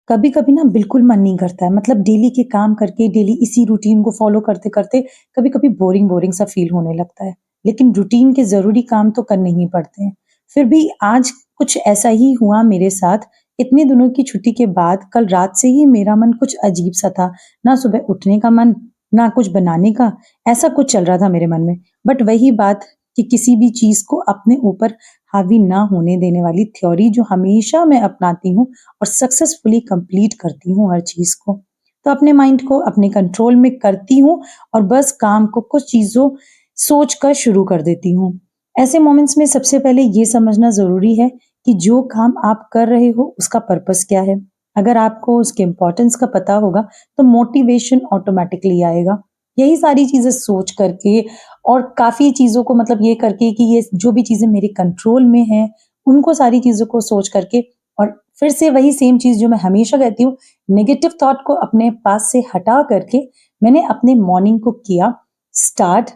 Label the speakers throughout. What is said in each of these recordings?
Speaker 1: कभी-कभी ना बिल्कुल मन नहीं करता है, मतलब डेली के काम करके, डेली इसी रूटीन को फ़ॉलो करते-करते कभी-कभी बोरिंग-बोरिंग सा फ़ील होने लगता है। लेकिन रूटीन के ज़रूरी काम तो करने ही पड़ते हैं। फिर भी आज कुछ ऐसा ही हुआ मेरे साथ, इतने दिनों की छुट्टी के बाद कल रात से ही मेरा मन कुछ अजीब-सा था। ना सुबह उठने का मन, ना कुछ बनाने का, ऐसा कुछ चल रहा था मेरे मन में। बट वही बात कि किसी भी चीज़ को अपने ऊपर हावी ना होने देने वाली थ्योरी जो हमेशा मैं अपनाती हूँ और सक्सेसफुली कंप्लीट करती हूँ हर चीज़ को। तो अपने माइंड को अपने कंट्रोल में करती हूँ और बस काम को कुछ चीज़ों सोच कर शुरू कर देती हूँ। ऐसे मोमेंट्स में सबसे पहले ये समझना ज़रूरी है कि जो काम आप कर रहे हो उसका पर्पस क्या है। अगर आपको उसके इम्पोर्टेंस का पता होगा तो मोटिवेशन ऑटोमैटिकली आएगा। यही सारी चीज़ें सोच करके और काफ़ी चीज़ों को मतलब ये करके कि ये जो भी चीज़ें मेरे कंट्रोल में हैं, उनको सारी चीज़ों को सोच करके और फिर से वही सेम चीज़ जो मैं हमेशा कहती हूँ, नेगेटिव थॉट को अपने पास से हटा करके मैंने अपने मॉर्निंग को किया स्टार्ट।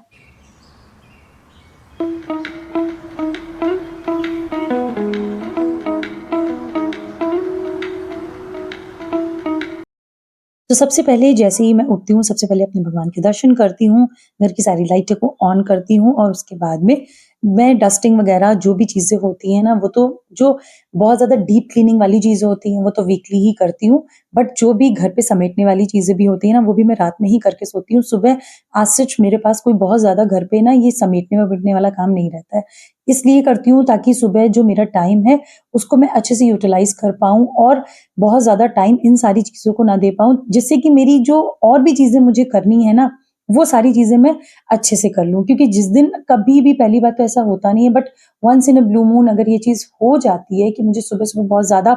Speaker 1: तो सबसे पहले जैसे ही मैं उठती हूँ, सबसे पहले अपने भगवान के दर्शन करती हूँ, घर की सारी लाइटों को ऑन करती हूँ और उसके बाद में मैं डस्टिंग वगैरह जो भी चीज़ें होती हैं ना, वो तो जो बहुत ज़्यादा डीप क्लीनिंग वाली चीज़ें होती हैं, वो तो वीकली ही करती हूँ। बट जो भी घर पे समेटने वाली चीज़ें भी होती हैं ना, वो भी मैं रात में ही करके सोती हूँ। सुबह आज सच मेरे पास कोई बहुत ज़्यादा घर पे ना ये समेटने-वमेटने वाला काम नहीं रहता है। इसलिए करती हूँ ताकि सुबह जो मेरा टाइम है, उसको मैं अच्छे से यूटिलाइज़ कर पाऊँ और बहुत ज़्यादा टाइम इन सारी चीज़ों को ना दे पाऊँ, जिससे कि मेरी जो और भी चीज़ें मुझे करनी है ना, वो सारी चीज़ें मैं अच्छे से कर लूँ। क्योंकि जिस दिन कभी भी पहली बात तो ऐसा होता नहीं है but once in a blue moon अगर ये चीज़ हो जाती है कि मुझे सुबह-सुबह बहुत ज़्यादा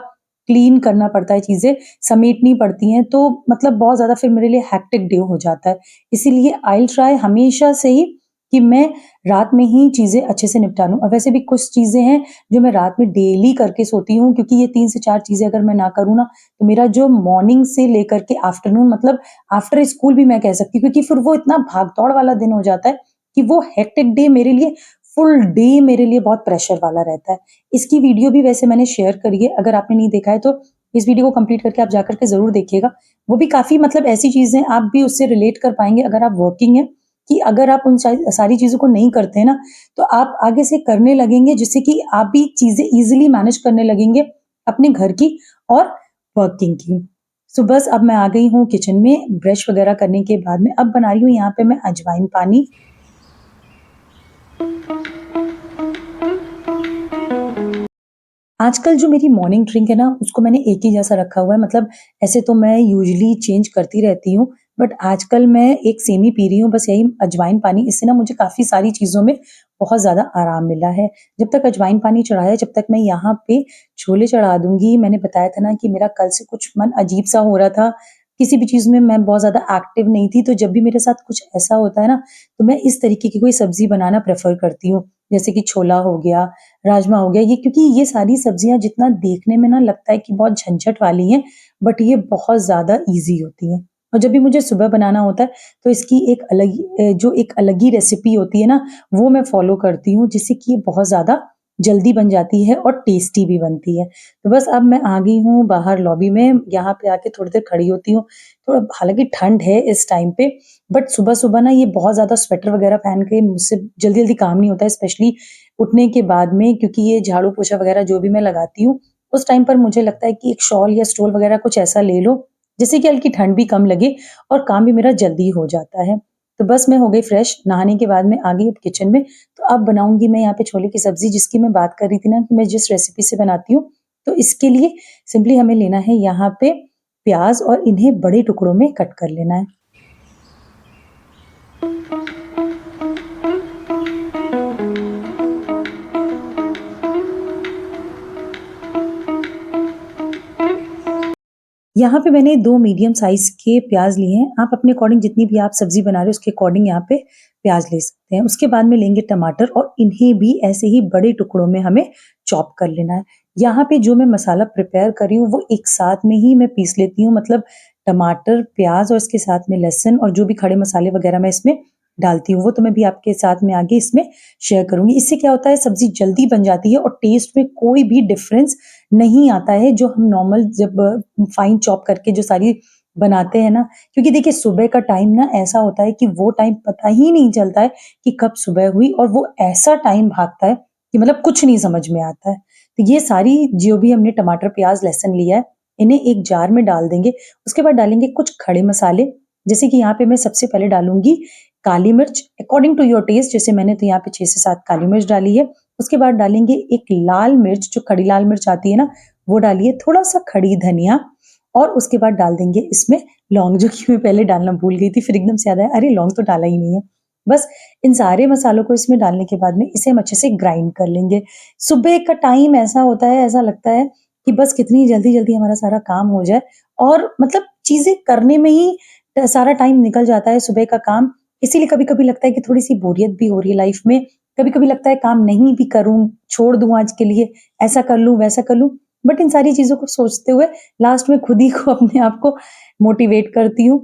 Speaker 1: क्लीन करना पड़ता है चीज़ें, समेटनी पड़ती हैं, तो मतलब बहुत ज़्यादा फिर मेरे लिए हेक्टिक डे हो जाता है। इसीलिए आई विल ट्राई हमेशा से ही कि मैं रात में ही चीज़ें अच्छे से निपटा लूँ और वैसे भी कुछ चीज़ें हैं जो मैं रात में डेली करके सोती हूँ क्योंकि ये 3 से 4 चीज़ें अगर मैं ना करूँ ना, तो मेरा जो मॉर्निंग से लेकर के आफ्टरनून मतलब आफ्टर स्कूल भी मैं कह सकती हूँ क्योंकि फिर वो इतना भाग-दौड़ वाला दिन हो जाता है कि वो हेक्टिक डे मेरे लिए फुल डे मेरे लिए बहुत प्रेशर वाला रहता है। इसकी वीडियो भी वैसे मैंने शेयर करी है, अगर आपने नहीं देखा है तो इस वीडियो को कंप्लीट करके आप जाकर के ज़रूर देखिएगा। वो भी काफ़ी मतलब ऐसी चीज़ें आप भी उससे रिलेट कर पाएँगे अगर आप वर्किंग हैं, कि अगर आप उन सारी चीज़ों को नहीं करते हैं ना, तो आप आगे से करने लगेंगे जिससे कि आप भी चीज़ें ईज़िली मैनेज करने लगेंगे अपने घर की और वर्किंग की। सो बस अब मैं आ गई हूँ किचन में, ब्रश वगैरह करने के बाद में अब बना रही हूँ यहाँ पे मैं अजवाइन पानी। आजकल जो मेरी मॉर्निंग ड्रिंक है ना, उसको मैंने एक ही जैसा रखा हुआ है मतलब ऐसे तो मैं यूजुअली चेंज करती रहती हूँ, बट आजकल मैं एक सेम ही पी रही हूँ, बस यही अजवाइन पानी। इससे ना मुझे काफ़ी सारी चीज़ों में बहुत ज़्यादा आराम मिला है। जब तक अजवाइन पानी चढ़ा है, जब तक मैं यहाँ पे छोले चढ़ा दूँगी, मैंने बताया था ना कि मेरा कल से कुछ मन अजीब-सा हो रहा था, किसी भी चीज़ में मैं बहुत ज़्यादा एक्टिव नहीं थी, तो जब भी मेरे साथ कुछ ऐसा होता है ना, तो मैं इस तरीके की कोई सब्ज़ी बनाना प्रेफ़र करती हूँ। जैसे कि छोला हो गया, राजमा हो गया, ये क्योंकि ये सारी सब्जियाँ जितना देखने में ना लगता है कि बहुत झंझट वाली हैं, बट ये बहुत ज़्यादा ईज़ी होती हैं। और जब भी मुझे सुबह बनाना होता है, तो इसकी एक अलग ही जो एक अलग ही रेसिपी होती है ना, वो मैं फ़ॉलो करती हूँ, जिससे कि ये बहुत ज़्यादा जल्दी बन जाती है और टेस्टी भी बनती है। तो बस अब मैं आ गई हूँ बाहर लॉबी में, यहाँ पे आके थोड़ी देर खड़ी होती हूँ। थोड़ा हालाँकि ठंड है इस टाइम पे, बट सुबह-सुबह ना ये बहुत ज़्यादा स्वेटर वगैरह पहन के मुझसे जल्दी-जल्दी काम नहीं होता है, स्पेशली उठने के बाद में क्योंकि ये झाड़ू पोछा वगैरह जो भी मैं लगाती हूँ, उस टाइम पर मुझे लगता है कि एक शॉल या स्टोल वगैरह कुछ ऐसा ले लो, जिससे कि हल्की ठंड भी कम लगे और काम भी मेरा जल्दी हो जाता है। तो बस मैं हो गई फ्रेश, नहाने के बाद में आ गई अब किचन में, तो अब बनाऊँगी मैं यहाँ पे छोले की सब्ज़ी जिसकी मैं बात कर रही थी ना कि मैं जिस रेसिपी से बनाती हूँ, तो इसके लिए सिंपली हमें लेना है यहाँ पे प्याज़ और इन्हें बड़े टुकड़ों में कट कर लेना है। यहाँ पे मैंने 2 मीडियम साइज़ के प्याज़ लिए हैं। आप अपने अकॉर्डिंग जितनी भी आप सब्ज़ी बना रहे हो उसके अकॉर्डिंग यहाँ पे प्याज़ ले सकते हैं। उसके बाद में लेंगे टमाटर और इन्हें भी ऐसे ही बड़े टुकड़ों में हमें चॉप कर लेना है। यहाँ पे जो मैं मसाला प्रिपेयर कर रही हूँ वो एक साथ में ही मैं पीस लेती हूँ, मतलब टमाटर, प्याज़ और इसके साथ में लहसुन और जो भी खड़े मसाले वगैरह मैं इसमें डालती हूँ, वो तो मैं भी आपके साथ में आगे इसमें शेयर करूँगी। इससे क्या होता है, सब्ज़ी जल्दी बन जाती है और टेस्ट में कोई भी डिफ़रेंस नहीं आता है, जो हम नॉर्मल जब फाइन चॉप करके जो सारी बनाते हैं ना, क्योंकि देखिए सुबह का टाइम ना ऐसा होता है कि वो टाइम पता ही नहीं चलता है कि कब सुबह हुई, और वो ऐसा टाइम भागता है कि मतलब कुछ नहीं समझ में आता है। तो ये सारी जो भी हमने टमाटर, प्याज़, लहसुन लिया है, इन्हें एक जार में डाल देंगे। उसके बाद डालेंगे कुछ खड़े मसाले, जैसे कि यहाँ पे मैं सबसे पहले डालूँगी काली मिर्च अकॉर्डिंग टू योर टेस्ट, जैसे मैंने तो यहाँ पे 6 से 7 काली मिर्च डाली है। उसके बाद डालेंगे एक लाल मिर्च, जो खड़ी लाल मिर्च आती है ना, वो डालिए, थोड़ा-सा खड़ी धनिया, और उसके बाद डाल देंगे इसमें लौंग, जो कि मैं पहले डालना भूल गई थी, फिर एकदम से याद आया, अरे लौंग तो डाला ही नहीं है। बस इन सारे मसालों को इसमें डालने के बाद में इसे हम अच्छे से ग्राइंड कर लेंगे। सुबह का टाइम ऐसा होता है, ऐसा लगता है कि बस कितनी जल्दी-जल्दी हमारा सारा काम हो जाए, और मतलब चीज़ें करने में ही सारा टाइम निकल जाता है सुबह का काम। इसीलिए कभी-कभी लगता है कि थोड़ी-सी बोरियत भी हो रही है लाइफ में। कभी-कभी लगता है काम नहीं भी करूँ, छोड़ दूँ आज के लिए, ऐसा कर लूँ, वैसा कर लूँ। बट इन सारी चीज़ों को सोचते हुए लास्ट में खुद ही को अपने आप को मोटिवेट करती हूँ।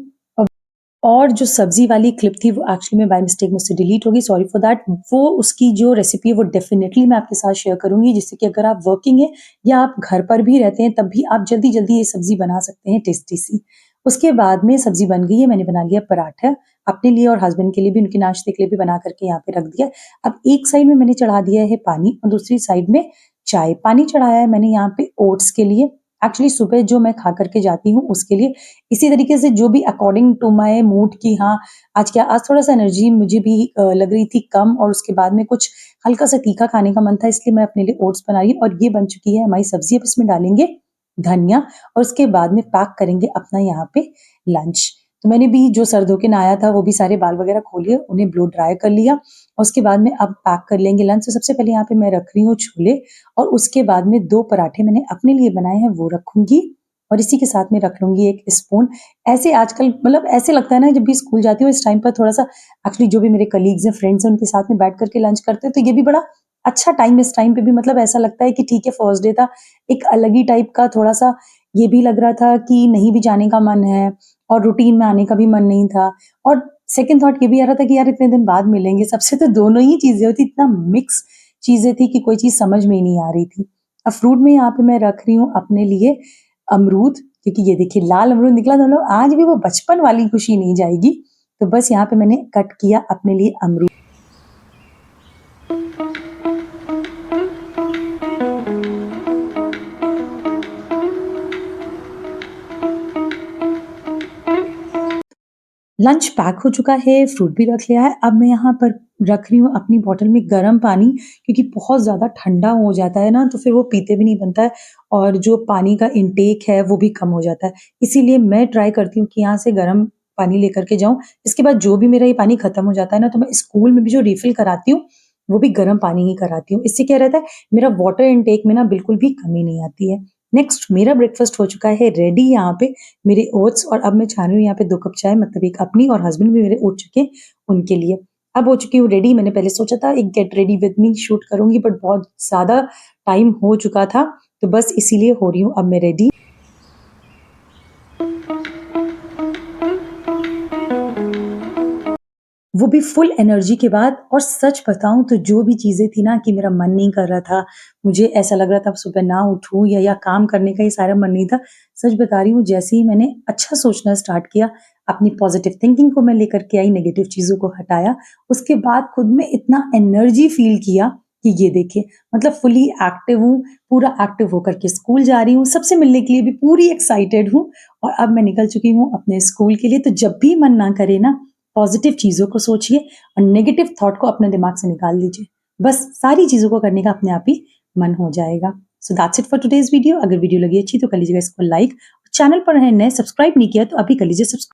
Speaker 1: और जो सब्ज़ी वाली क्लिप थी वो एक्चुअली में बाय मिस्टेक मुझसे डिलीट हो गई, सॉरी फॉर दैट। वो उसकी जो रेसिपी है वो डेफ़िनिटली मैं आपके साथ शेयर करूँगी, जिससे कि अगर आप वर्किंग हैं या आप घर पर भी रहते हैं, तब भी आप जल्दी-जल्दी ये सब्ज़ी बना सकते हैं टेस्टी सी। उसके बाद में सब्ज़ी बन गई है, मैंने बना लिया पराठा अपने लिए और हस्बैंड के लिए भी, उनके नाश्ते के लिए भी बना कर के यहाँ पे रख दिया। अब एक साइड में मैंने चढ़ा दिया है पानी और दूसरी साइड में चाय। पानी चढ़ाया है मैंने यहाँ पे ओट्स के लिए, एक्चुअली सुबह जो मैं खा कर के जाती हूँ उसके लिए। इसी तरीके से जो भी अकॉर्डिंग टू माय मूड कि हाँ, आज थोड़ा-सा एनर्जी मुझे भी लग रही थी कम, और उसके बाद में कुछ हल्का-सा तीखा खाने का मन था, इसलिए मैं अपने लिए ओट्स बना रही हूँ, और ये बन चुकी है हमारी सब्ज़ी। अब इसमें डालेंगे धनिया और उसके बाद में पैक करेंगे अपना यहाँ पे लंच। तो मैंने भी जो सर धो के नहाया था, वो भी सारे बाल वगैरह खोले, उन्हें ब्लो ड्राई कर लिया, और उसके बाद में अब पैक कर लेंगे लंच। तो सबसे पहले यहाँ पे मैं रख रही हूँ छोले, और उसके बाद में 2 पराठे मैंने अपने लिए बनाए हैं, वो रखूँगी, और इसी के साथ में रख लूँगी एक स्पून। ऐसे आजकल मतलब ऐसे लगता है ना, जब भी स्कूल जाती हूँ इस टाइम पर थोड़ा-सा एक्चुअली जो भी मेरे कलीग्स हैं, फ्रेंड्स हैं, उनके साथ में बैठ कर के लंच करते हैं, तो ये भी बड़ा अच्छा टाइम, इस टाइम पे भी मतलब ऐसा लगता है कि ठीक है, फर्स्ट डे था, एक अलग ही टाइप का थोड़ा-सा ये भी लग रहा था कि नहीं भी जाने का मन है, और रूटीन में आने का भी मन नहीं था, और सेकंड थॉट ये भी आ रहा था कि यार इतने दिन बाद मिलेंगे सबसे, तो दोनों ही चीज़ें होती, इतना मिक्स चीज़ें थी कि कोई चीज़ समझ में ही नहीं आ रही थी। अब फ्रूट में यहाँ पे मैं रख रही हूँ अपने लिए अमरूद, क्योंकि ये देखिए लाल अमरूद निकला, तो मतलब आज भी वो बचपन वाली खुशी नहीं जाएगी। तो बस यहाँ पे मैंने कट किया अपने लिए अमरूद। लंच पैक हो चुका है, फ्रूट भी रख लिया है। अब मैं यहाँ पर रख रही हूँ अपनी बॉटल में गर्म पानी, क्योंकि बहुत ज़्यादा ठंडा हो जाता है ना, तो फिर वो पीते भी नहीं बनता है, और जो पानी का इंटेक है वो भी कम हो जाता है। इसीलिए मैं ट्राई करती हूँ कि यहाँ से गर्म पानी लेकर के जाऊँ। इसके बाद जो भी मेरा ये पानी खत्म हो जाता है ना, तो मैं स्कूल में भी जो रिफिल कराती हूँ, वो भी गर्म पानी ही कराती हूँ। इससे क्या रहता है, मेरा वाटर इंटेक में ना बिल्कुल भी कमी नहीं आती है। नेक्स्ट मेरा ब्रेकफास्ट हो चुका है रेडी यहाँ पे, मेरे ओट्स, और अब मैं छान रही हूँ यहाँ पे 2 कप चाय, मतलब एक अपनी, और हस्बैंड भी मेरे उठ चुके हैं उनके लिए। अब हो चुकी हूँ रेडी। मैंने पहले सोचा था एक get ready with me shoot करूँगी, बट बहुत ज़्यादा टाइम हो चुका था, तो बस इसीलिए हो रही हूँ अब मैं रेडी। वो भी फुल एनर्जी के बाद, और सच बताऊँ तो जो भी चीज़ें थी ना कि मेरा मन नहीं कर रहा था, मुझे ऐसा लग रहा था अब सुबह ना उठूँ, या काम करने का ये सारा मन नहीं था। सच बता रही हूँ, जैसे ही मैंने अच्छा सोचना स्टार्ट किया, अपनी पॉज़िटिव थिंकिंग को मैं लेकर के आई, नेगेटिव चीज़ों को हटाया, उसके बाद खुद में इतना एनर्जी फ़ील किया कि ये देखिए, मतलब फुली एक्टिव हूँ, पूरा एक्टिव होकर के स्कूल जा रही हूँ, सबसे मिलने के लिए भी पूरी एक्साइटेड हूँ, और अब मैं निकल चुकी हूँ अपने स्कूल के लिए। तो जब भी मन ना करे ना, पॉजिटिव चीज़ों को सोचिए और नेगेटिव थॉट को अपने दिमाग से निकाल दीजिए। बस सारी चीज़ों को करने का अपने आप ही मन हो जाएगा। So that's it for today's video. अगर वीडियो लगी अच्छी तो कर लीजिएगा इसको लाइक, चैनल पर हैं नए सब्सक्राइब नहीं किया तो अभी कर लीजिए सब्सक्राइब।